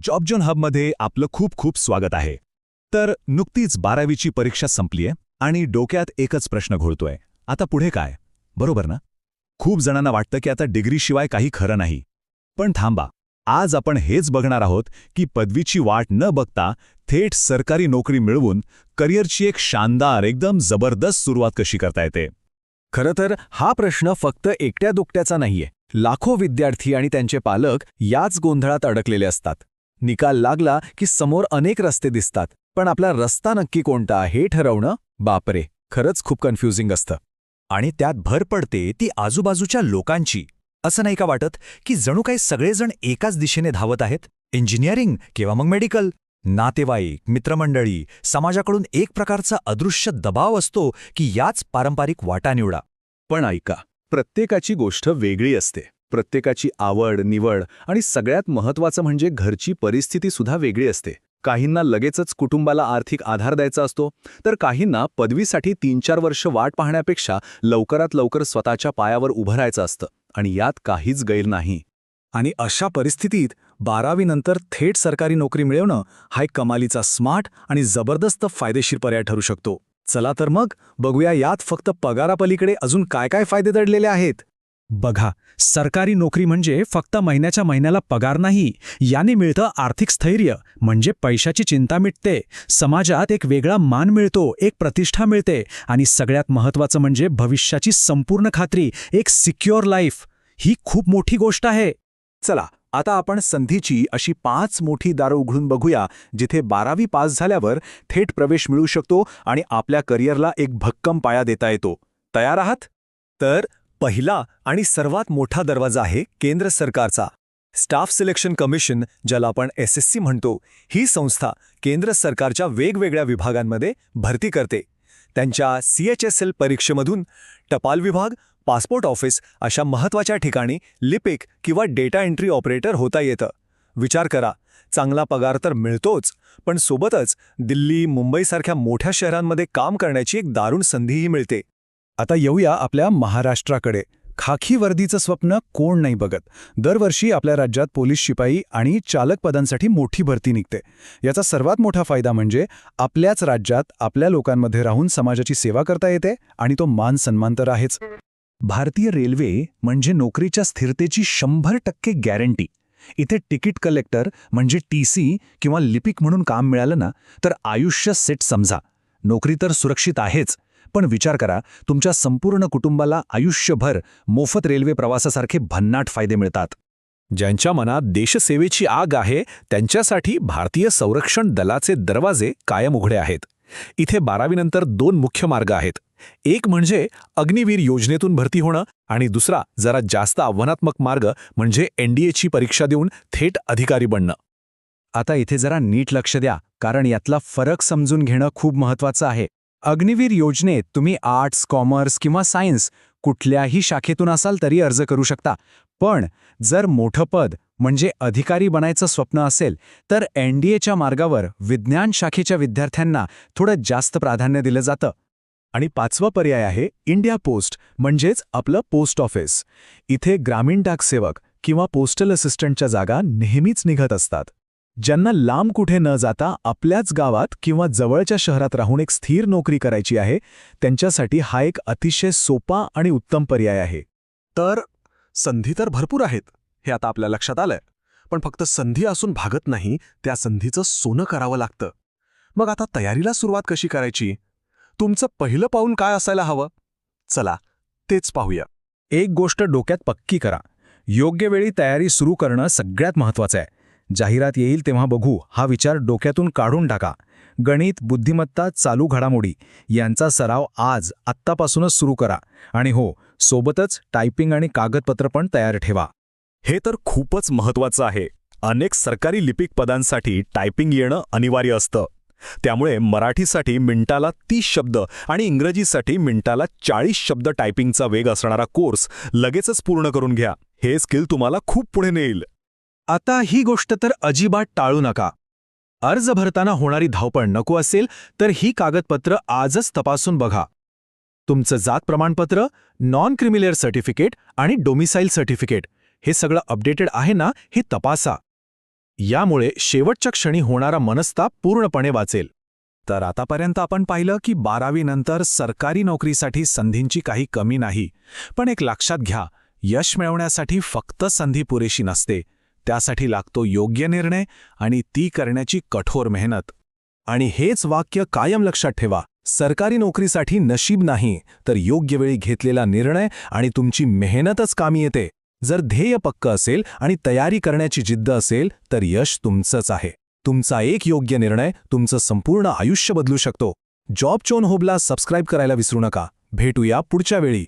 जॉबजॉन हबमध्ये आपलं खूप खूप स्वागत आहे. तर नुकतीच 12वीची परीक्षा संपलीय आणि डोक्यात एकच प्रश्न घोळतोय, आता पुढे काय? बरोबर ना? खूप जणांना वाटतं की आता डिग्रीशिवाय काही खरं नाही. पण थांबा, आज आपण हेच बघणार आहोत की पदवीची वाट न बघता थेट सरकारी नोकरी मिळवून करिअरची एक शानदार, एकदम जबरदस्त सुरुवात कशी करता येते. खरं तर हा प्रश्न फक्त एकट्या दुकट्याचा नाहीये. लाखो विद्यार्थी आणि त्यांचे पालक याच गोंधळात अडकलेले असतात. निकाल लागला की समोर अनेक रस्ते दिसतात, पण आपला रस्ता नक्की कोणता हे ठरवणं, बापरे, खरंच खूप कन्फ्युजिंग असतं. आणि त्यात भर पडते ती आजूबाजूच्या लोकांची. असं नाही का वाटत की जणू काही सगळेजण एकाच दिशेने धावत आहेत? इंजिनिअरिंग किंवा मग मेडिकल. नातेवाईक, मित्रमंडळी, समाजाकडून एक प्रकारचा अदृश्य दबाव असतो की याच पारंपरिक वाटा निवडा. पण ऐका, प्रत्येकाची गोष्ट वेगळी असते. प्रत्येकाची आवड, निवड आणि सगळ्यात महत्त्वाचं म्हणजे घरची परिस्थिती सुद्धा वेगळी असते. काहींना लगेचच कुटुंबाला आर्थिक आधार द्यायचा असतो, तर काहींना पदवीसाठी 3-4 वर्ष वाट पाहण्यापेक्षा लवकरात लवकर स्वतःच्या पायावर उभं राहायचं असतं. आणि यात काहीच गैर नाही. आणि अशा परिस्थितीत 12वी नंतर थेट सरकारी नोकरी मिळवणं हा एक कमालीचा स्मार्ट आणि जबरदस्त फायदेशीर पर्याय ठरू शकतो. चला तर मग बघूया यात फक्त पगारापलीकडे अजून काय काय फायदे दडलेले आहेत. बघा, सरकारी नोकरी म्हणजे फक्त महिन्याच्या महिन्याला पगार नाही, याने मिळतं आर्थिक स्थैर्य, म्हणजे पैशाची चिंता मिटते, समाजात एक वेगळा मान मिळतो, एक प्रतिष्ठा मिळते आणि सगळ्यात महत्त्वाचं म्हणजे भविष्याची संपूर्ण खात्री, एक सिक्युअर लाईफ. ही खूप मोठी गोष्ट आहे. चला, आता आपण संधीची अशी 5 मोठी दारं उघडून बघूया, जिथे 12वी पास झाल्यावर थेट प्रवेश मिळू शकतो आणि आपल्या करिअरला एक भक्कम पाया देता येतो. तयार आहात? तर पहिला आणि सर्वात मोठा दरवाजा आहे केंद्र सरकारचा. स्टाफ सिलेक्शन कमिशन, ज्याला आपण SSC म्हणतो, ही संस्था केंद्र सरकारच्या वेगवेगळ्या विभागांमध्ये भरती करते. त्यांच्या CHSL परीक्षेमधून टपाल विभाग, पासपोर्ट ऑफिस अशा महत्त्वाच्या ठिकाणी लिपिक किंवा डेटा एंट्री ऑपरेटर होता येतं. विचार करा, चांगला पगार तर मिळतोच, पण सोबतच दिल्ली, मुंबईसारख्या मोठ्या शहरांमध्ये काम करण्याची एक दारुण संधीही मिळते. आता येऊया आपल्या महाराष्ट्राकडे. खाकी वर्दीचं स्वप्न कोण नाही बघत. दरवर्षी आपल्या राज्यात पोलीस शिपाई आणि चालक पदांसाठी मोठी भरती निघते. याचा सर्वात मोठा फायदा म्हणजे आपल्याच राज्यात आपल्या लोकांमध्ये राहून समाजाची सेवा करता येते आणि तो मान सन्मान तर आहेच. भारतीय रेल्वे म्हणजे नोकरीच्या स्थिरतेची 100% गॅरंटी. इथे तिकीट कलेक्टर म्हणजे TC किंवा लिपिक म्हणून काम मिळालं ना, तर आयुष्य सेट समजा. नोकरी तर सुरक्षित आहेच, पण विचार करा, तुमच्या संपूर्ण कुटुंबाला आयुष्यभर मोफत रेल्वे प्रवासासारखे भन्नाट फायदे मिळतात. ज्यांच्या मनात देशसेवेची आग आहे, त्यांच्यासाठी भारतीय संरक्षण दलाचे दरवाजे कायम उघडे आहेत. इथे 12वी नंतर 2 मुख्य मार्ग आहेत. एक म्हणजे अग्निवीर योजनेतून भरती होणं आणि दुसरा, जरा जास्त आव्हानात्मक मार्ग म्हणजे NDAची परीक्षा देऊन थेट अधिकारी बनणं. आता इथे जरा नीट लक्ष द्या, कारण यातला फरक समजून घेणं खूप महत्त्वाचं आहे. अग्निवीर योजनेत तुम्ही आर्ट्स, कॉमर्स किंवा सायन्स कुठल्याही शाखेतून असाल तरी अर्ज करू शकता. पण जर मोठं पद म्हणजे अधिकारी बनायचं स्वप्न असेल, तर NDAच्या मार्गावर विज्ञान शाखेच्या विद्यार्थ्यांना थोडं जास्त प्राधान्य दिलं जातं. आणि 5वा पर्याय आहे इंडिया पोस्ट, म्हणजेच आपलं पोस्ट ऑफिस. इथे ग्रामीण डाक सेवक किंवा पोस्टल असिस्टंटच्या जागा नेहमीच निघत असतात. ज्यांना लांब कुठे न जाता आपल्याच गावात किंवा जवळच्या शहरात राहून एक स्थिर नोकरी करायची आहे, त्यांच्यासाठी हा एक अतिशय सोपा आणि उत्तम पर्याय आहे. तर संधी तर भरपूर आहेत, हे आता आपल्या लक्षात आलंय. पण फक्त संधी असून भागत नाही, त्या संधीचं सोनं करावं लागतं. मग आता तयारीला सुरुवात कशी करायची? तुमचं पहिलं पाऊल काय असायला हवं? चला, तेच पाहूया. एक गोष्ट डोक्यात पक्की करा, योग्य वेळी तयारी सुरू करणं सगळ्यात महत्त्वाचं आहे. जाहिरात येईल तेव्हा बघू हा विचार डोक्यातून काढून टाका. गणित, बुद्धिमत्ता, चालू घडामोडी यांचा सराव आत्तापासूनच सुरू करा. आणि हो, सोबतच टायपिंग आणि कागदपत्र पण तयार ठेवा. हे तर खूपच महत्त्वाचं आहे. अनेक सरकारी लिपिक पदांसाठी टायपिंग येणं अनिवार्य असतं. त्यामुळे मराठीसाठी मिनिटाला 30 शब्द आणि इंग्रजीसाठी मिनिटाला 40 शब्द टायपिंगचा वेग असणारा कोर्स लगेचच पूर्ण करून घ्या. हे स्किल तुम्हाला खूप पुढे नेईल. आता ही गोष्ट तर अजिबात टाळू नका. अर्ज भरताना होणारी धावपळ नको असेल तर ही कागदपत्र आजच तपासून बघा. तुमचं जात प्रमाणपत्र, नॉन क्रिमिलेअर सर्टिफिकेट आणि डोमिसाईल सर्टिफिकेट हे सगळं अपडेटेड आहे ना, हे तपासा. यामुळे शेवटच्या क्षणी होणारा मनस्ताप पूर्णपणे वाचेल. तर आतापर्यंत आपण पाहिलं की 12वी नंतर सरकारी नोकरीसाठी संधींची काही कमी नाही. पण एक लक्षात घ्या, यश मिळवण्यासाठी फक्त संधी पुरेशी नसते. त्यासाठी लागतो योग्य निर्णय आणि ती करण्याची कठोर मेहनत. आणि हेच वाक्य कायम लक्षात ठेवा. सरकारी नोकरीसाठी नशीब नाही, तर योग्य वेळी घेतलेला निर्णय आणि तुमची मेहनतच कामी येते. जर ध्येय पक्क असेल आणि तयारी करण्याची जिद्द असेल तर यश तुमचंच आहे. तुमचा एक योग्य निर्णय तुमचं संपूर्ण आयुष्य बदलू शकतो. जॉब चोन होबला सबस्क्राईब करायला विसरू नका. भेटूया पुढच्या वेळी.